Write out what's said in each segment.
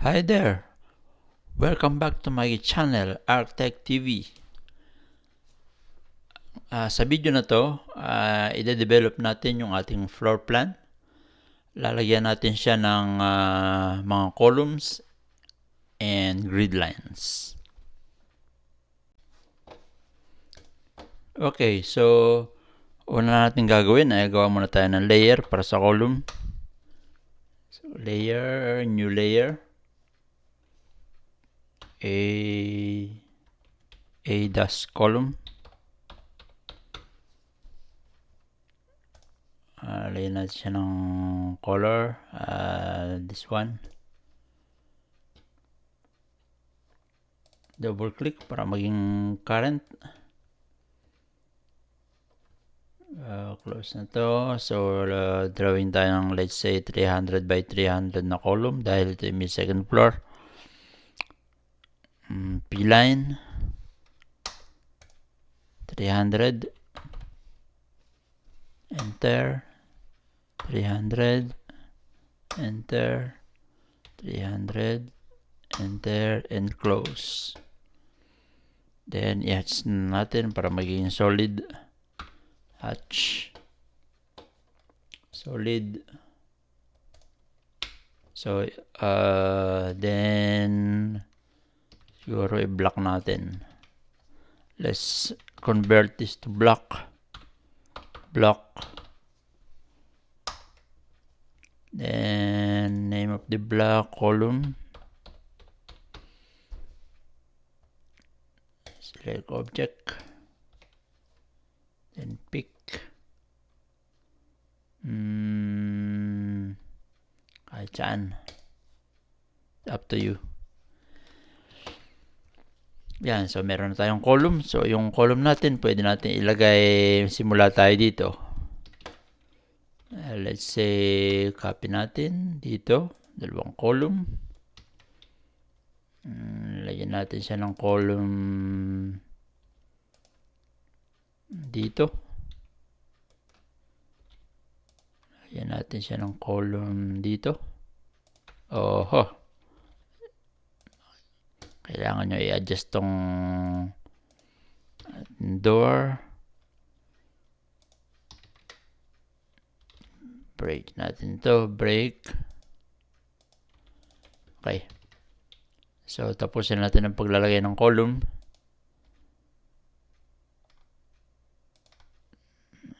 Hi there! Welcome back to my channel, Architect TV. Sa video na to, i-develop natin yung ating floor plan. Lalagyan natin siya ng mga columns and grid lines. Okay, so una natin gagawin ay gawa muna tayo ng layer para sa column. So, layer, new layer. A column. Lagyan natin siya ng color. This one. Double click para maging current. Close na to. So, drawing tayo ng, let's say, 300 by 300 na column dahil ito yung may second floor. P-line 300. Enter. 300. Enter. 300. Enter and close. Then, i-hatch natin para maging solid. Hatch. Solid. So, then siguro i-block natin. Let's convert this to block. Block. Then, name of the block, column. Select object. Then pick. Kahit saan. Up to you. Yan, so meron na tayong column. So yung column natin, pwede natin ilagay, simula tayo dito. Let's say, copy natin dito, dalawang column. Lagyan natin siya ng column dito. Lagyan natin siya ng column dito. Oho. Kailangan nyo i-adjust tong door. Break natin to. Break. Okay. So, tapusin natin ang paglalagay ng column.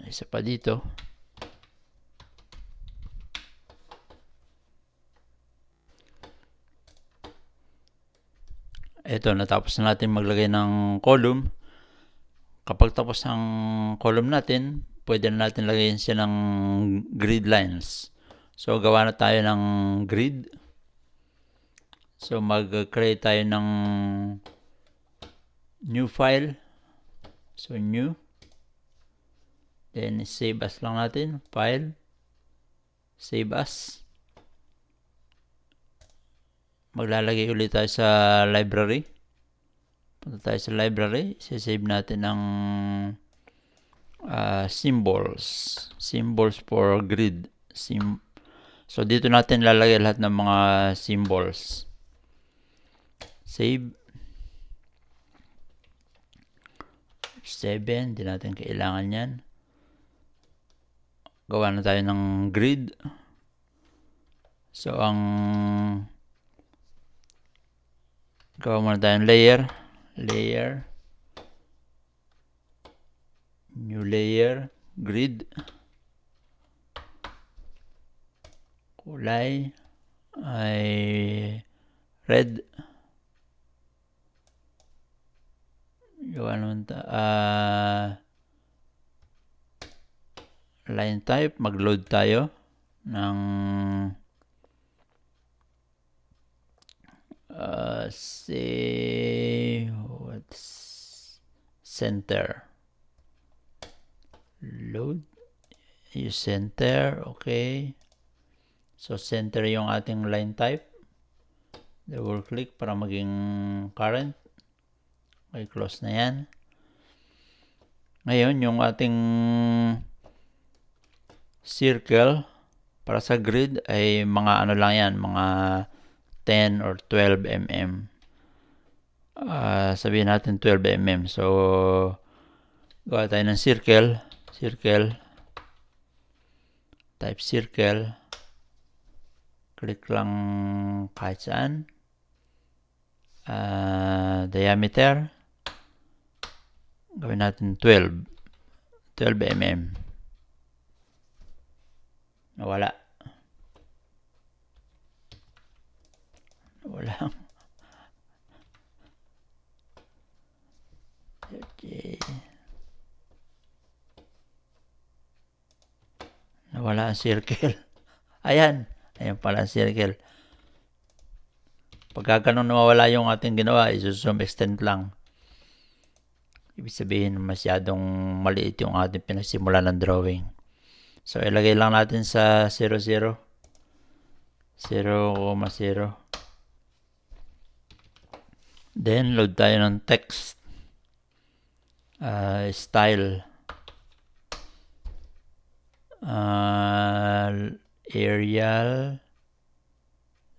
Isa pa dito. Ito, natapos na natin maglagay ng column. Kapag tapos ang column natin, pwede na natin lagayin siya ng grid lines. So, gawa na tayo ng grid. So, mag-create tayo ng new file. So, new. Then, save as lang natin. File. Save as. Maglalagay ulit tayo sa library. Punta tayo sa library. Save natin ang symbols. Symbols for grid. So, dito natin lalagay lahat ng mga symbols. Save. 7. Hindi natin kailangan yan. Gawa na tayo ng grid. So, gawa muna tayong layer. Layer. New layer. Grid. Kulay ay red. Gawa naman line type. Mag-load tayo ng say what's center. Load. Use center. Okay. So, center yung ating line type. Double click para maging current. Okay, close na yan. Ngayon, yung ating circle para sa grid ay mga ano lang yan, mga 10 or 12 mm. Sabihin natin 12 mm. So, gawa tayo ng circle. Type circle. Click lang kahit saan. Diameter. Gawin natin 12 mm. Nawala. Okay. Nawala ang circle. Ayan pala ang circle. Pagka ganun nawawala yung ating ginawa, i-zoom extend lang. Ibig sabihin masyadong maliit yung ating pinagsimula ng drawing. So, ilagay lang natin sa 0.0. Then, load tayo ng text. Style. Arial.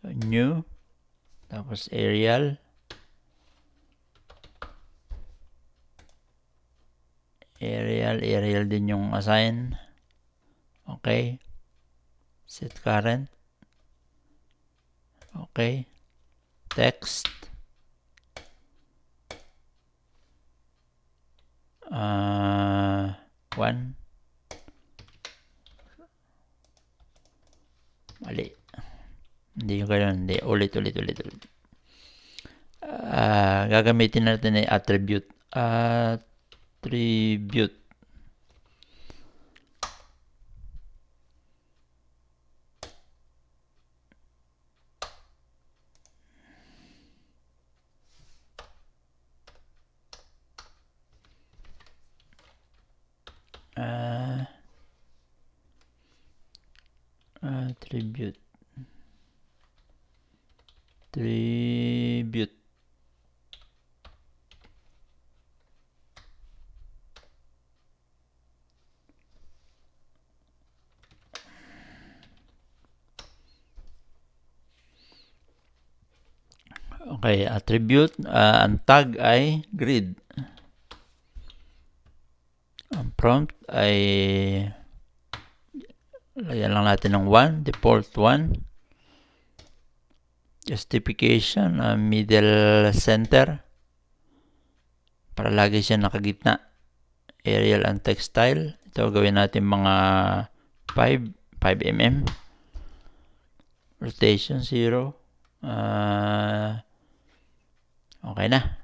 New. Tapos Arial. Arial din yung assign. Okay. Set current. Okay. Text. One. Mali. Hindi yung ganun. Hindi. Ulit. Gagamitin natin ay attribute. Attribute. Okay, attribute. Ang tag ay grid. Ang prompt ay lagyan lang natin ng 1, default 1. Justification, middle center. Para lagi siya nakagitna. Arial and text style. Ito gawin natin mga 5 mm. Rotation 0. Okay na.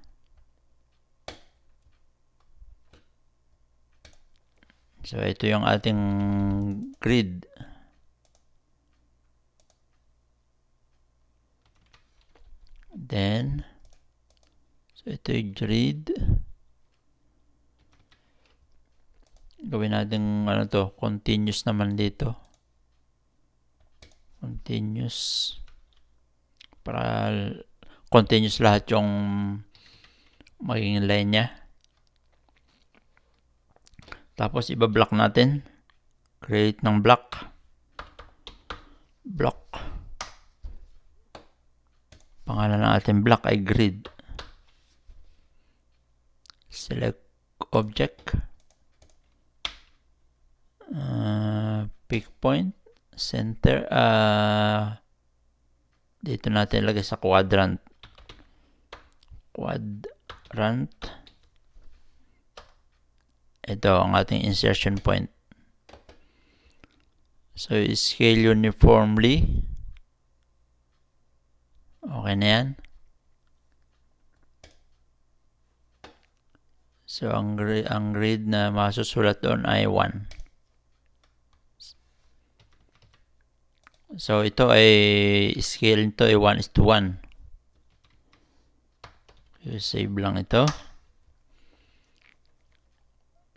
So, ito yung ating grid. Then, so ito yung grid. Gawin natin continuous naman dito. Continuous. Para continuous lahat yung magiging line niya. Tapos, iba-block natin. Create ng block. Pangalan ng ating block ay grid. Select object. Pick point. Center. Dito natin ilagay sa quadrant. Ito ang ating insertion point. So, scale uniformly. Okay na yan. So, ang grid na masusulat doon ay 1. So, ito ay scale nito ay 1:1. So, save lang ito.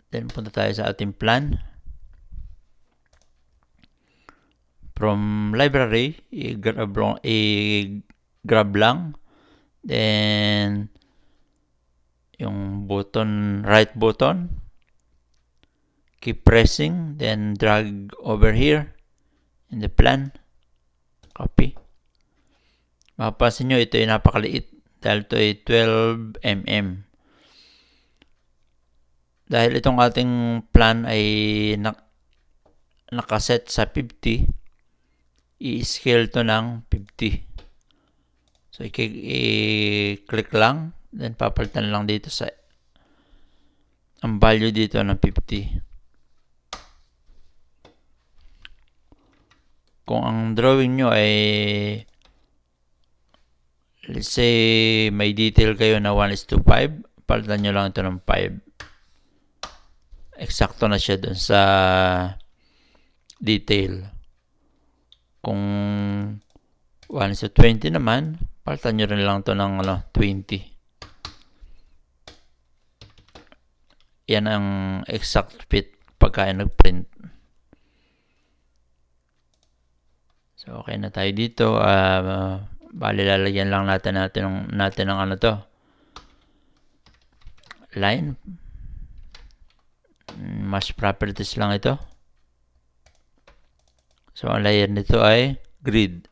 Then, punta tayo sa ating plan. From library, i-grab lang. Then, yung button, right button. Keep pressing. Then, drag over here in the plan. Copy. Mapapansin nyo, ito ay napakaliit dahil ito ay 12 mm. Dahil itong ating plan ay nakaset sa 50, i-scale to ng 50. So, i-click lang, then papalitan lang dito sa ang value dito ng 50. Kung ang drawing nyo ay let's say may detail kayo na 1:5, palitan nyo lang ito ng 5. Eksakto na siya dun sa detail. Kung 1:20 naman, palitan nyo rin lang ito ng 20. Yan ang exact fit pagka nag-print. So, okay na tayo dito. Bali, lalagyan lang natin ng ano to. Line. Mas properties lang ito. So, ang layer nito ay grid.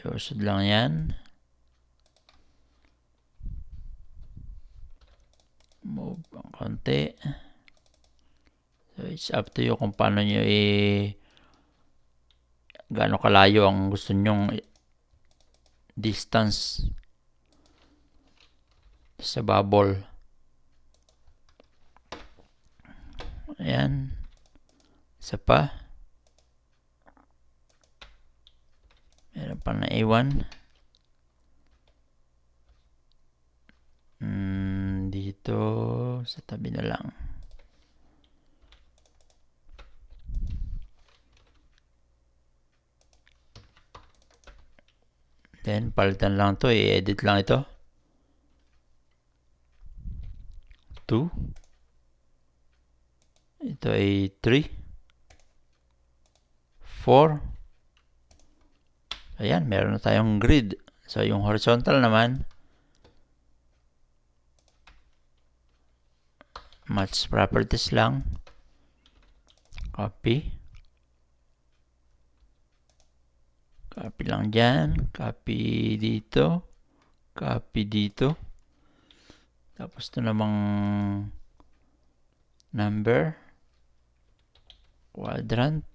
Iusod lang yan. Move ang konti. So, it's up to you kung paano nyo gaano kalayo ang gusto nyong distance sa bubble. Ayan. Isa pa. Meron pa na A1. Dito sa tabi na lang. Then, palitan lang to. I-edit lang ito. 2. Ito ay 3. 4. Ayan, meron na tayong grid. So, yung horizontal naman, match properties lang. Copy. Copy lang dyan. Copy dito. Copy dito. Tapos ito namang number. Quadrant.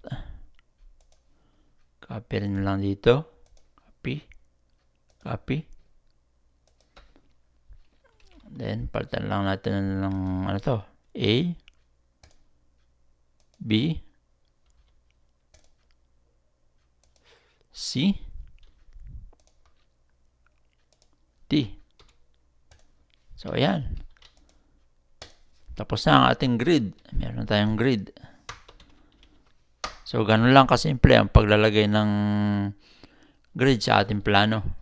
Copy rin lang dito. Copy. Copy. Then, palitan lang natin ng ano to. A. B. C. D. So, ayan. Tapos na ang ating grid. Meron tayong grid. So, ganun lang kasimple ang paglalagay ng grid sa ating plano.